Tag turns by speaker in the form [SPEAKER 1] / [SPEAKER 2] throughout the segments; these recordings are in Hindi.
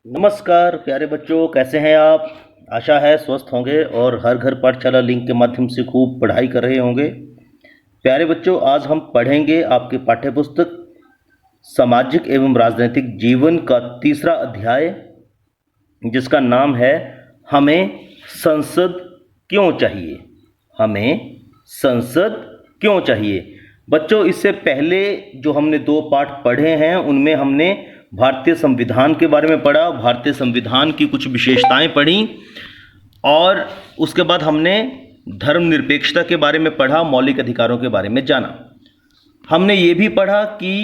[SPEAKER 1] नमस्कार प्यारे बच्चों, कैसे हैं आप। आशा है स्वस्थ होंगे और हर घर पाठशाला लिंक के माध्यम से खूब पढ़ाई कर रहे होंगे। प्यारे बच्चों, आज हम पढ़ेंगे आपके पाठ्य पुस्तक सामाजिक एवं राजनीतिक जीवन का तीसरा अध्याय, जिसका नाम है हमें संसद क्यों चाहिए। हमें संसद क्यों चाहिए। बच्चों, इससे पहले जो हमने 2 पाठ पढ़े हैं उनमें हमने भारतीय संविधान के बारे में पढ़ा, भारतीय संविधान की कुछ विशेषताएं पढ़ी और उसके बाद हमने धर्मनिरपेक्षता के बारे में पढ़ा, मौलिक अधिकारों के बारे में जाना। हमने ये भी पढ़ा कि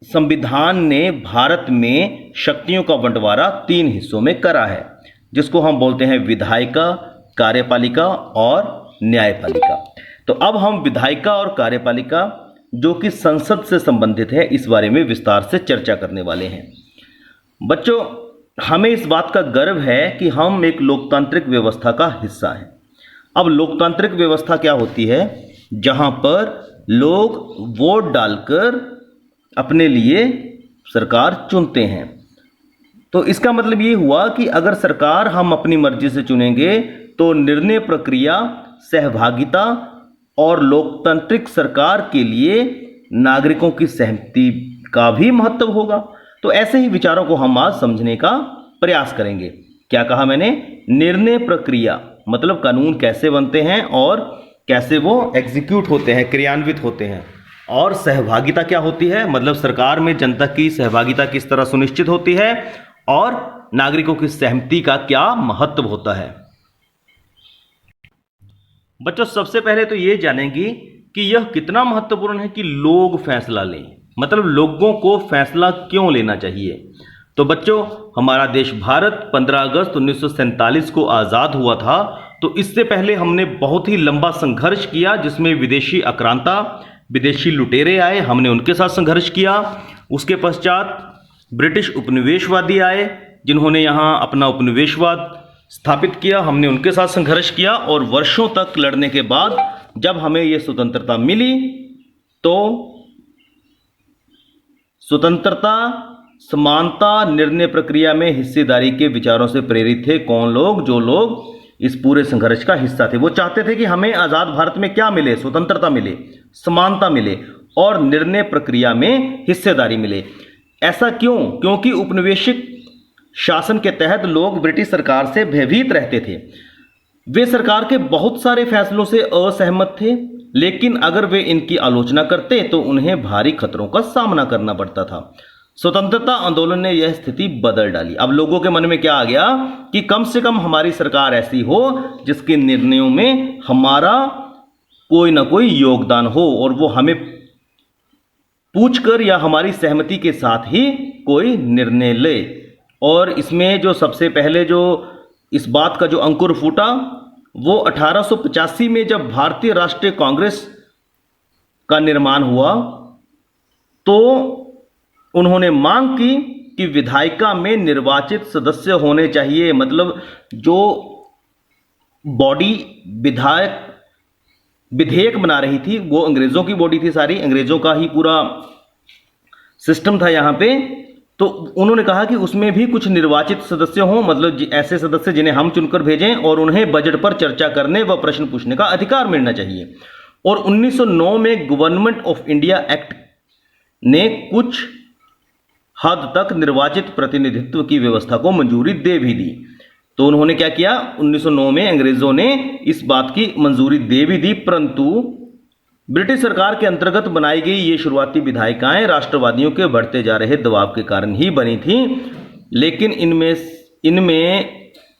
[SPEAKER 1] संविधान ने भारत में शक्तियों का बंटवारा 3 हिस्सों में करा है, जिसको हम बोलते हैं विधायिका, कार्यपालिका और न्यायपालिका। तो अब हम विधायिका और कार्यपालिका, जो कि संसद से संबंधित है, इस बारे में विस्तार से चर्चा करने वाले हैं। बच्चों, हमें इस बात का गर्व है कि हम एक लोकतांत्रिक व्यवस्था का हिस्सा हैं। अब लोकतांत्रिक व्यवस्था क्या होती है? जहां पर लोग वोट डालकर अपने लिए सरकार चुनते हैं। तो इसका मतलब ये हुआ कि अगर सरकार हम अपनी मर्जी से चुनेंगे तो निर्णय प्रक्रिया, सहभागिता और लोकतांत्रिक सरकार के लिए नागरिकों की सहमति का भी महत्व होगा। तो ऐसे ही विचारों को हम आज समझने का प्रयास करेंगे। क्या कहा मैंने? निर्णय प्रक्रिया मतलब कानून कैसे बनते हैं और कैसे वो एग्जीक्यूट होते हैं, क्रियान्वित होते हैं। और सहभागिता क्या होती है, मतलब सरकार में जनता की सहभागिता किस तरह सुनिश्चित होती है और नागरिकों की सहमति का क्या महत्व होता है। बच्चों, सबसे पहले तो ये जानेंगे कि यह कितना महत्वपूर्ण है कि लोग फैसला लें, मतलब लोगों को फैसला क्यों लेना चाहिए। तो बच्चों, हमारा देश भारत 15 अगस्त 1947 को आज़ाद हुआ था। तो इससे पहले हमने बहुत ही लंबा संघर्ष किया, जिसमें विदेशी आक्रांता, विदेशी लुटेरे आए, हमने उनके साथ संघर्ष किया। उसके पश्चात ब्रिटिश उपनिवेशवादी आए, जिन्होंने यहाँ अपना उपनिवेशवाद स्थापित किया, हमने उनके साथ संघर्ष किया। और वर्षों तक लड़ने के बाद जब हमें ये स्वतंत्रता मिली, तो स्वतंत्रता, समानता, निर्णय प्रक्रिया में हिस्सेदारी के विचारों से प्रेरित थे कौन लोग? जो लोग इस पूरे संघर्ष का हिस्सा थे। वो चाहते थे कि हमें आज़ाद भारत में क्या मिले? स्वतंत्रता मिले, समानता मिले और निर्णय प्रक्रिया में हिस्सेदारी मिले। ऐसा क्यों? क्योंकि उपनिवेशिक शासन के तहत लोग ब्रिटिश सरकार से भयभीत रहते थे। वे सरकार के बहुत सारे फैसलों से असहमत थे, लेकिन अगर वे इनकी आलोचना करते तो उन्हें भारी खतरों का सामना करना पड़ता था। स्वतंत्रता आंदोलन ने यह स्थिति बदल डाली। अब लोगों के मन में क्या आ गया कि कम से कम हमारी सरकार ऐसी हो जिसके निर्णयों में हमारा कोई ना कोई योगदान हो और वो हमें पूछकर या हमारी सहमति के साथ ही कोई निर्णय ले। और इसमें जो सबसे पहले जो इस बात का जो अंकुर फूटा, वो 1885 में जब भारतीय राष्ट्रीय कांग्रेस का निर्माण हुआ, तो उन्होंने मांग की कि विधायिका में निर्वाचित सदस्य होने चाहिए। मतलब जो बॉडी विधेयक बना रही थी वो अंग्रेजों की बॉडी थी, सारी अंग्रेजों का ही पूरा सिस्टम था यहाँ पे। तो उन्होंने कहा कि उसमें भी कुछ निर्वाचित सदस्य हों, मतलब ऐसे सदस्य जिन्हें हम चुनकर भेजें, और उन्हें बजट पर चर्चा करने व प्रश्न पूछने का अधिकार मिलना चाहिए। और 1909 में गवर्नमेंट ऑफ इंडिया एक्ट ने कुछ हद तक निर्वाचित प्रतिनिधित्व की व्यवस्था को मंजूरी दे भी दी। तो उन्होंने क्या किया? 1909 में अंग्रेजों ने इस बात की मंजूरी दे भी दी, परंतु ब्रिटिश सरकार के अंतर्गत बनाई गई ये शुरुआती विधायिकाएं राष्ट्रवादियों के बढ़ते जा रहे दबाव के कारण ही बनी थी। लेकिन इनमें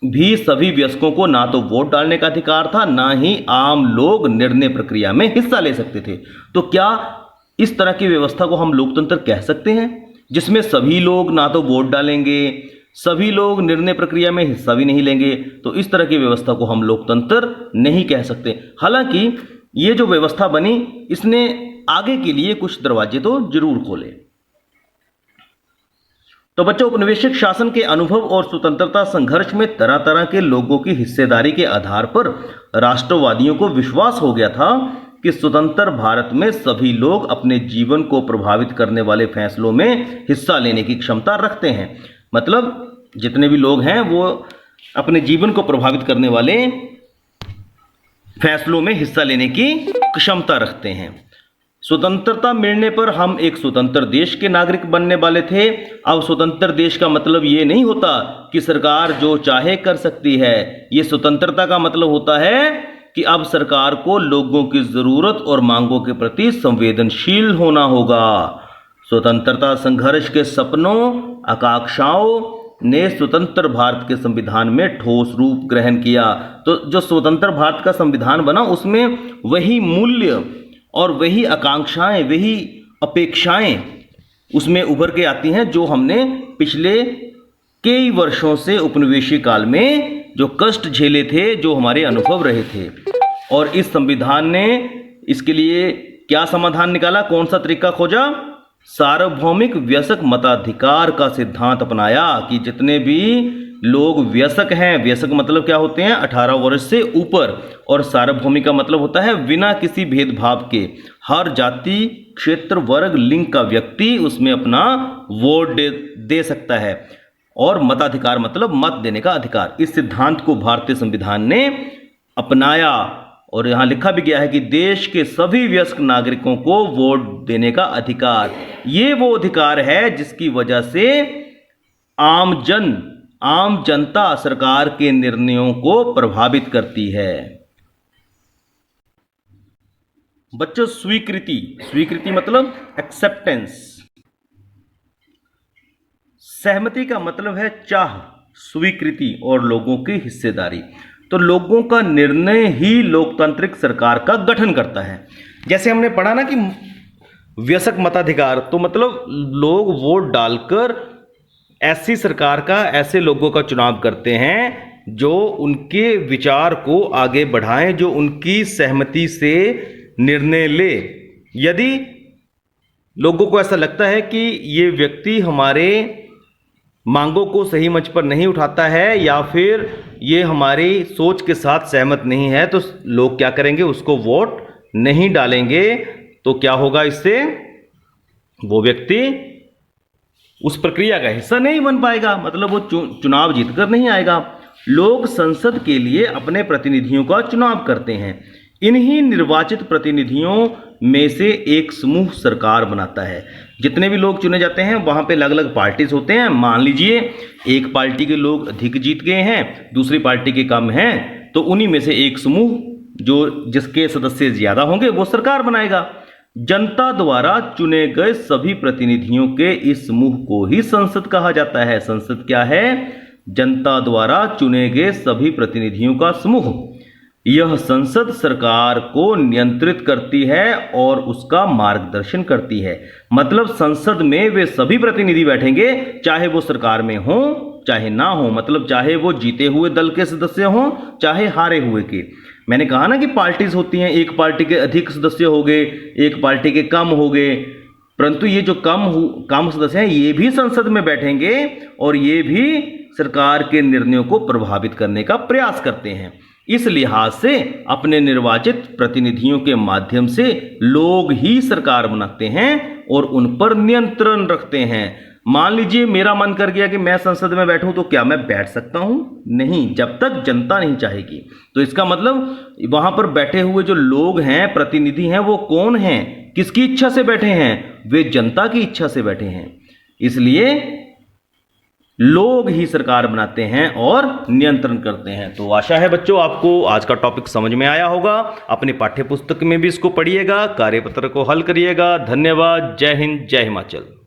[SPEAKER 1] भी सभी वयस्कों को ना तो वोट डालने का अधिकार था, ना ही आम लोग निर्णय प्रक्रिया में हिस्सा ले सकते थे। तो क्या इस तरह की व्यवस्था को हम लोकतंत्र कह सकते हैं, जिसमें सभी लोग ना तो वोट डालेंगे, सभी लोग निर्णय प्रक्रिया में हिस्सा भी नहीं लेंगे? तो इस तरह की व्यवस्था को हम लोकतंत्र नहीं कह सकते। हालांकि ये जो व्यवस्था बनी, इसने आगे के लिए कुछ दरवाजे तो जरूर खोले। तो बच्चों, उपनिवेशिक शासन के अनुभव और स्वतंत्रता संघर्ष में तरह तरह के लोगों की हिस्सेदारी के आधार पर राष्ट्रवादियों को विश्वास हो गया था कि स्वतंत्र भारत में सभी लोग अपने जीवन को प्रभावित करने वाले फैसलों में हिस्सा लेने की क्षमता रखते हैं। मतलब जितने भी लोग हैं वो अपने जीवन को प्रभावित करने वाले फैसलों में हिस्सा लेने की क्षमता रखते हैं। स्वतंत्रता मिलने पर हम एक स्वतंत्र देश के नागरिक बनने वाले थे। अब स्वतंत्र देश का मतलब ये नहीं होता कि सरकार जो चाहे कर सकती है। ये स्वतंत्रता का मतलब होता है कि अब सरकार को लोगों की जरूरत और मांगों के प्रति संवेदनशील होना होगा। स्वतंत्रता संघर्ष के सपनों, आकांक्षाओं ने स्वतंत्र भारत के संविधान में ठोस रूप ग्रहण किया। तो जो स्वतंत्र भारत का संविधान बना उसमें वही मूल्य और वही आकांक्षाएं, वही अपेक्षाएं उसमें उभर के आती हैं जो हमने पिछले कई वर्षों से उपनिवेशी काल में जो कष्ट झेले थे, जो हमारे अनुभव रहे थे। और इस संविधान ने इसके लिए क्या समाधान निकाला, कौन सा तरीका खोजा? सार्वभौमिक वयस्क मताधिकार का सिद्धांत अपनाया कि जितने भी लोग वयस्क हैं, वयस्क मतलब क्या होते हैं? 18 वर्ष से ऊपर, और सार्वभौमिक का मतलब होता है बिना किसी भेदभाव के हर जाति, क्षेत्र, वर्ग, लिंग का व्यक्ति उसमें अपना वोट दे सकता है। और मताधिकार मतलब मत देने का अधिकार। इस सिद्धांत को भारतीय संविधान ने अपनाया और यहाँ लिखा भी गया है कि देश के सभी वयस्क नागरिकों को वोट देने का अधिकार। ये वो अधिकार है जिसकी वजह से आम जनता सरकार के निर्णयों को प्रभावित करती है। बच्चों, स्वीकृति मतलब एक्सेप्टेंस। सहमति का मतलब है चाह, स्वीकृति और लोगों की हिस्सेदारी। तो लोगों का निर्णय ही लोकतांत्रिक सरकार का गठन करता है। जैसे हमने पढ़ा ना कि वयस्क मताधिकार, तो मतलब लोग वोट डालकर ऐसी सरकार का, ऐसे लोगों का चुनाव करते हैं जो उनके विचार को आगे बढ़ाएं, जो उनकी सहमति से निर्णय ले। यदि लोगों को ऐसा लगता है कि ये व्यक्ति हमारे मांगों को सही मंच पर नहीं उठाता है या फिर ये हमारी सोच के साथ सहमत नहीं है, तो लोग क्या करेंगे? उसको वोट नहीं डालेंगे। तो क्या होगा इससे? वो व्यक्ति उस प्रक्रिया का हिस्सा नहीं बन पाएगा, मतलब वो चुनाव जीतकर नहीं आएगा। लोग संसद के लिए अपने प्रतिनिधियों का चुनाव करते हैं। इन्हीं निर्वाचित प्रतिनिधियों में से एक समूह सरकार बनाता है। जितने भी लोग चुने जाते हैं वहां पे अलग अलग पार्टीज होते हैं। मान लीजिए एक पार्टी के लोग अधिक जीत गए हैं, दूसरी पार्टी के कम हैं, तो उन्हीं में से एक समूह जिसके सदस्य ज्यादा होंगे वो सरकार बनाएगा। जनता द्वारा चुने गए सभी प्रतिनिधियों के इस समूह को ही संसद कहा जाता है। संसद क्या है? जनता द्वारा चुने गए सभी प्रतिनिधियों का समूह। यह संसद सरकार को नियंत्रित करती है और उसका मार्गदर्शन करती है। मतलब संसद में वे सभी प्रतिनिधि बैठेंगे, चाहे वो सरकार में हो चाहे ना हो, मतलब चाहे वो जीते हुए दल के सदस्य हो चाहे हारे हुए के। मैंने कहा ना कि पार्टीज होती हैं, एक पार्टी के अधिक सदस्य हो गए, एक पार्टी के कम हो गए, परंतु ये जो कम सदस्य हैं ये भी संसद में बैठेंगे और ये भी सरकार के निर्णयों को प्रभावित करने का प्रयास करते हैं। इस लिहाज से अपने निर्वाचित प्रतिनिधियों के माध्यम से लोग ही सरकार बनाते हैं और उन पर नियंत्रण रखते हैं। मान लीजिए मेरा मन कर गया कि मैं संसद में बैठूं, तो क्या मैं बैठ सकता हूं? नहीं, जब तक जनता नहीं चाहेगी। तो इसका मतलब वहां पर बैठे हुए जो लोग हैं, प्रतिनिधि हैं, वो कौन हैं? किसकी इच्छा से बैठे हैं? वे जनता की इच्छा से बैठे हैं। इसलिए लोग ही सरकार बनाते हैं और नियंत्रण करते हैं। तो आशा है बच्चों आपको आज का टॉपिक समझ में आया होगा। अपने पाठ्य पुस्तक में भी इसको पढ़िएगा, कार्यपत्र को हल करिएगा। धन्यवाद। जय हिंद, जय हिमाचल।